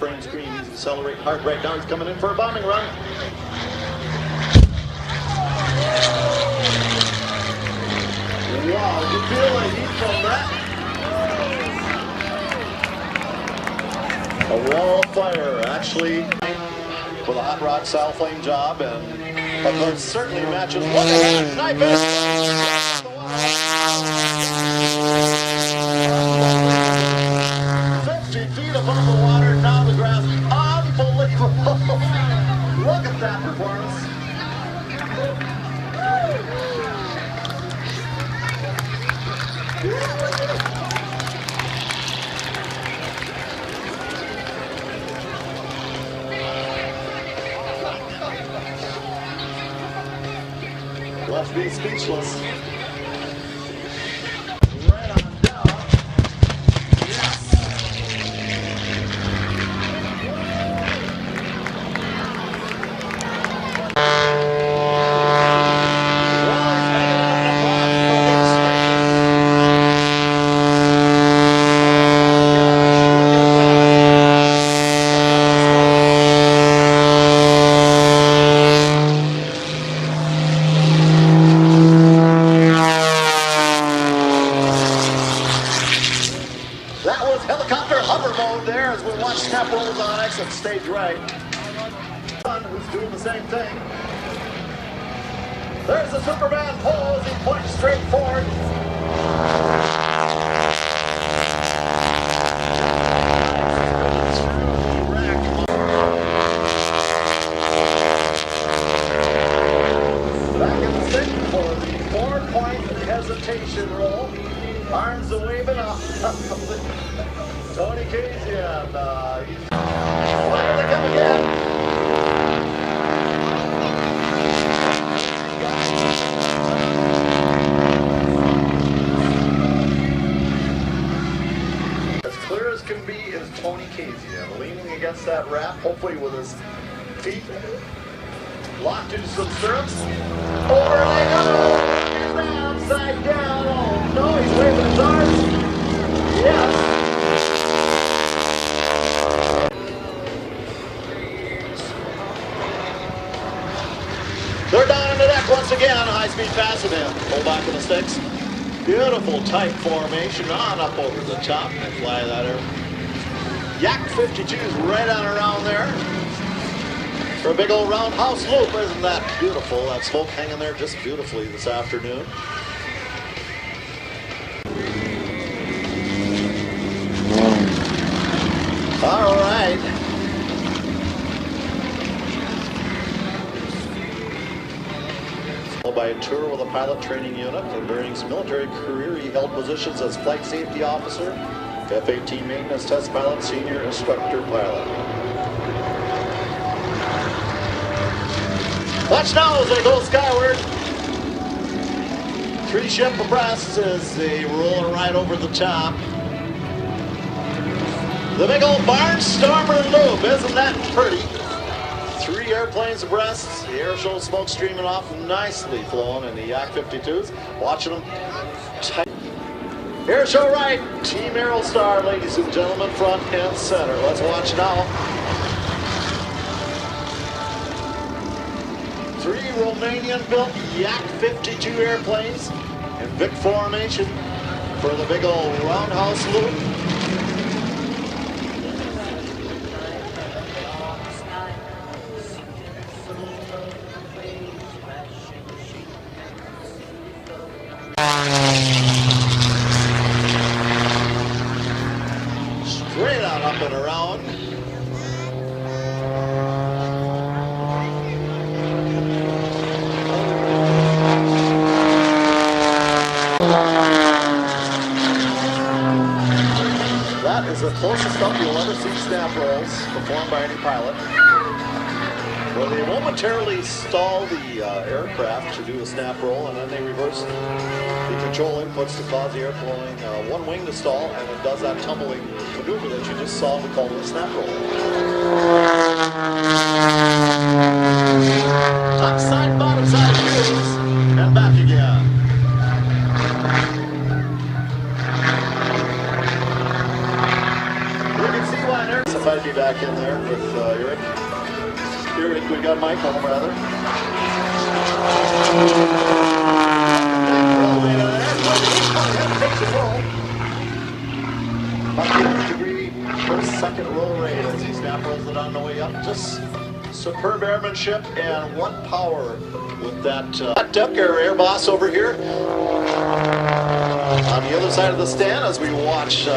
Frame screen, easy to accelerate hard right now. He's coming in for a bombing run. Wow, you feel the heat from that? A wall of fire, actually, with a hot rod style flame job, and of course certainly matches. Look at that knife edge. 50 feet above the water, now the grass. Unbelievable. Look at that performance. Left me speechless. Right on down. Yes. That was helicopter hover mode there as we watch snap rolls on exit stage right. Who's doing the same thing. There's the Superman pose. He points straight forward. Back in the second for the 4-point hesitation roll. Arms waving off. Tony Casey and he's where they come again. As clear as can be is Tony Casey, and leaning against that wrap, hopefully with his feet locked into some stirrups. Over they go! Upside down. Oh no, he's waving his arms. Yes. They're down in the deck once again. High-speed pass with him. Pull back in the sticks. Beautiful tight formation on up over the top. And fly that air. Yak 52's right on around there. For a big old roundhouse loop. Isn't that beautiful? That smoke hanging there just beautifully this afternoon. All right. By a tour with a pilot training unit, and during his military career he held positions as flight safety officer, F-18 maintenance test pilot, senior instructor pilot. Watch now as they go skyward. 3 ship abreast as they roll right over the top. The big old barnstormer loop, isn't that pretty? 3 airplanes abreast, the air show smoke streaming off, nicely flowing in the Yak 52s. Watching them tight. Air show right, Team Aerostar, ladies and gentlemen, front and center. Let's watch now. 3 Romanian-built Yak 52 airplanes in big formation for the big old roundhouse loop. Straight on up and around. That is the closest up you'll ever see snap rolls performed by any pilot, where they momentarily stall the aircraft to do a snap roll, and then they reverse the control inputs to cause the airplane one wing to stall, and it does that tumbling maneuver that you just saw. We call it a snap roll. Top side, bottom side views, and back again. You can see why if I'd be back in there with Eric. Eric, we got Mike home rather. About 8 degree per second roll rate as he snap rolls it on the way up. Just superb airmanship and what power with that duck air boss over here on the other side of the stand as we watch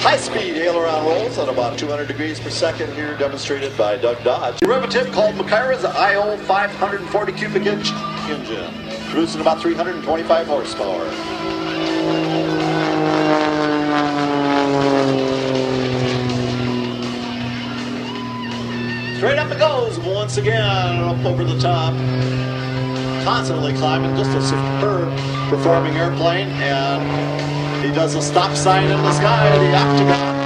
high-speed aileron rolls at about 200 degrees per second here, demonstrated by Doug Dodge. Derivative called Makira's IO 540 cubic inch engine, producing about 325 horsepower. Straight up it goes once again, up over the top. Constantly climbing, just a superb performing airplane, and he does a stop sign in the sky, the octagon.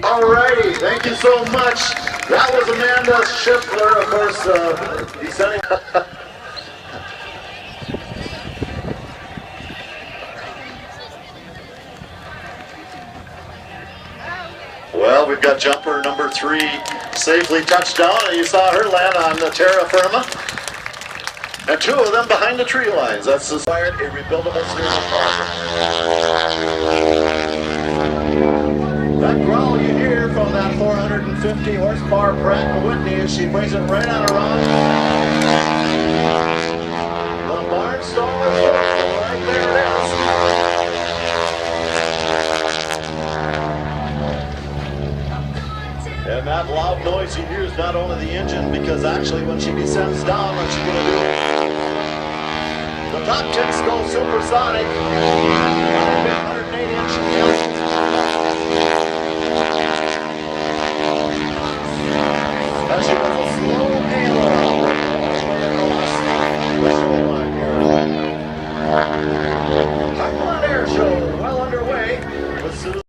Alrighty, thank you so much. That was Amanda Schiffler, of course, descending. Well, we've got jumper number 3 safely touched down, and you saw her land on the terra firma. And 2 of them behind the tree lines. That's inspired a rebuildable steering column. That growl you hear from that 450 horsepower Pratt & Whitney as she brings it right on around. The barn stall right there it is. And that loud noise you hear is not only the engine, because actually when she descends down, what's she going to do? The top tips go supersonic. 108-inch. As she does a slow halo.